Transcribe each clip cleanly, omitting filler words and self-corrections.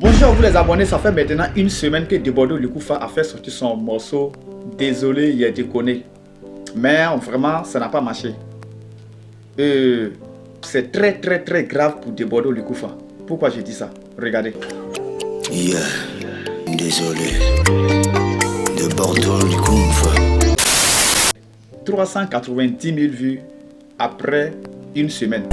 Bonjour à vous les abonnés, ça fait maintenant une semaine que Debodo Lukufa a fait sortir son morceau. Désolé, il a déconné. Mais vraiment, ça n'a pas marché. C'est très grave pour Debodo Lukufa. Pourquoi je dis ça? Regardez. Yeah, désolé. Debodo Lukufa. 390 000 vues après une semaine.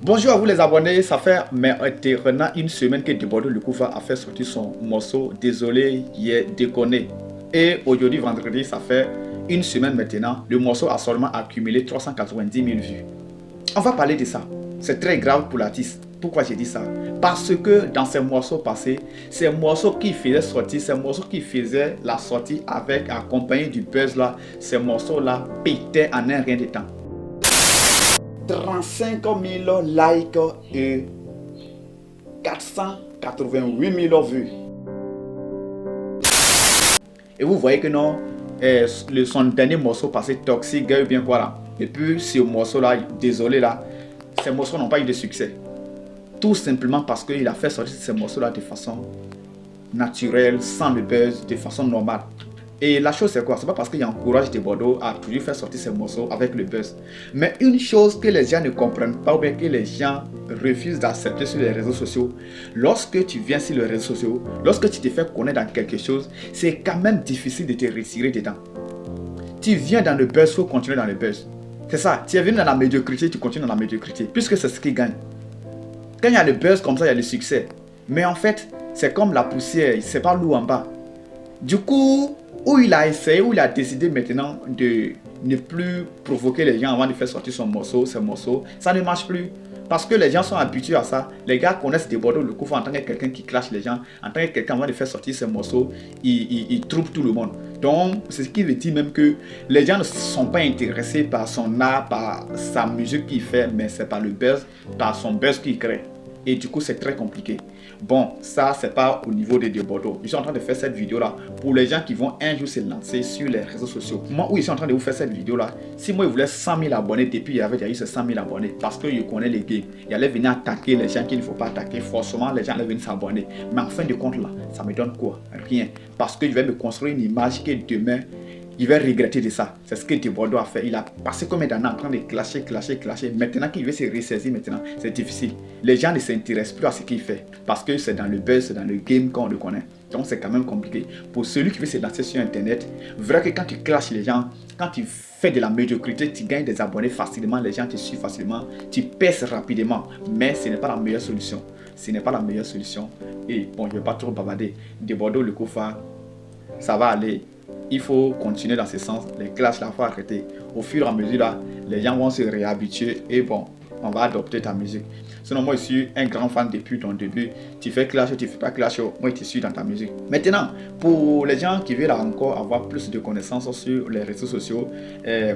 Bonjour à vous les abonnés, ça fait maintenant une semaine que Debodo Lukufa a fait sortir son morceau Désolé, il est déconné. Et aujourd'hui vendredi, ça fait une semaine maintenant, le morceau a seulement accumulé 390 000 vues. On va parler de ça, c'est très grave pour l'artiste. Pourquoi j'ai dit ça? Parce que dans ces morceaux passés, ces morceaux qui faisaient sortir, ces morceaux qui faisaient la sortie avec accompagné du buzz là, ces morceaux là pétaient en un rien de temps. 35 000 likes et 488 000 vues. Et vous voyez que non, son dernier morceau passé, Toxique, ou bien quoi là. Et puis ce morceau là, désolé là, ces morceaux n'ont pas eu de succès. Tout simplement parce qu'il a fait sortir ces morceaux là de façon naturelle, sans le buzz, de façon normale. Et la chose c'est quoi? C'est pas parce qu'il encourage Debodo à toujours faire sortir ses morceaux avec le buzz. Mais une chose que les gens ne comprennent pas ou bien que les gens refusent d'accepter sur les réseaux sociaux, lorsque tu viens sur les réseaux sociaux, lorsque tu te fais connaître dans quelque chose, c'est quand même difficile de te retirer dedans. Tu viens dans le buzz, il faut continuer dans le buzz. C'est ça, tu es venu dans la médiocrité, tu continues dans la médiocrité, puisque c'est ce qui gagne. Quand il y a le buzz comme ça, il y a le succès. Mais en fait, c'est comme la poussière, c'est pas lourd en bas. Du coup, où il a essayé, où il a décidé maintenant de ne plus provoquer les gens avant de faire sortir ses morceaux, ça ne marche plus. Parce que les gens sont habitués à ça. Les gars connaissent Debodo Lukufa en tant que quelqu'un qui clash les gens, en tant que quelqu'un avant de faire sortir ses morceaux, il trouble tout le monde. Donc, c'est ce qui veut dire même que les gens ne sont pas intéressés par son art, par sa musique qu'il fait, mais c'est par le buzz, par son buzz qu'il crée. Et du coup, c'est très compliqué. Bon, ça, c'est pas au niveau de Debodo. Je suis en train de faire cette vidéo-là pour les gens qui vont un jour se lancer sur les réseaux sociaux. Moi, où je suis en train de vous faire cette vidéo-là, si moi, je voulais 100 000 abonnés, depuis il y avait déjà eu ces 100 000 abonnés, parce que je connais les games, il allait venir attaquer les gens qu'il ne faut pas attaquer. Forcément, les gens allaient venir s'abonner. Mais en fin de compte, là, ça me donne quoi? Rien. Parce que je vais me construire une image que demain, il va regretter de ça. C'est ce que Debodo a fait. Il a passé combien d'années en train de clasher. Maintenant qu'il veut se ressaisir, maintenant, c'est difficile. Les gens ne s'intéressent plus à ce qu'il fait. Parce que c'est dans le buzz, c'est dans le game qu'on le connaît. Donc c'est quand même compliqué. Pour celui qui veut se lancer sur Internet, vrai que quand tu clashes les gens, quand tu fais de la médiocrité, tu gagnes des abonnés facilement, les gens te suivent facilement, tu perces rapidement. Mais ce n'est pas la meilleure solution. Ce n'est pas la meilleure solution. Et bon, je ne vais pas trop bavarder. Debodo Lukufa, ça va aller. Il faut continuer dans ce sens, les clashs là, il faut arrêter. Au fur et à mesure là, les gens vont se réhabituer et bon, on va adopter ta musique. Sinon moi je suis un grand fan depuis ton début. Tu fais clash ou tu fais pas clash, moi je te suis dans ta musique. Maintenant, pour les gens qui veulent encore avoir plus de connaissances sur les réseaux sociaux,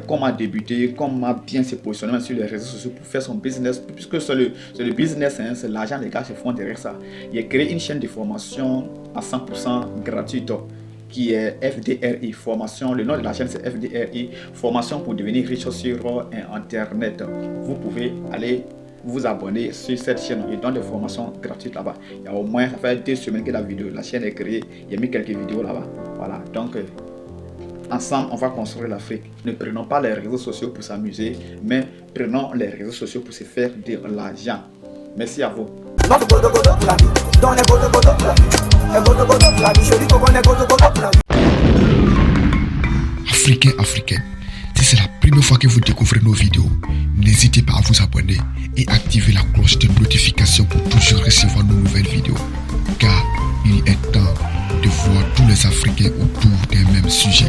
comment débuter, comment bien se positionner sur les réseaux sociaux pour faire son business, puisque c'est le business, hein, c'est l'argent les gars se font derrière ça. Il a créé une chaîne de formation à 100% gratuite, qui est FDRI formation. Le nom de la chaîne c'est FDRI formation pour devenir riche sur internet. Vous pouvez aller vous abonner sur cette chaîne. Il donne des formations gratuites là-bas. Il y a au moins, ça fait 2 semaines que la chaîne est créée. Il y a mis quelques vidéos là-bas. Voilà, donc ensemble on va construire l'Afrique. Ne prenons pas les réseaux sociaux pour s'amuser, mais prenons les réseaux sociaux pour se faire de l'argent. Merci à vous. Africains, si c'est la première fois que vous découvrez nos vidéos, n'hésitez pas à vous abonner et activer la cloche de notification pour toujours recevoir nos nouvelles vidéos. Car il est temps de voir tous les Africains autour d'un même sujet.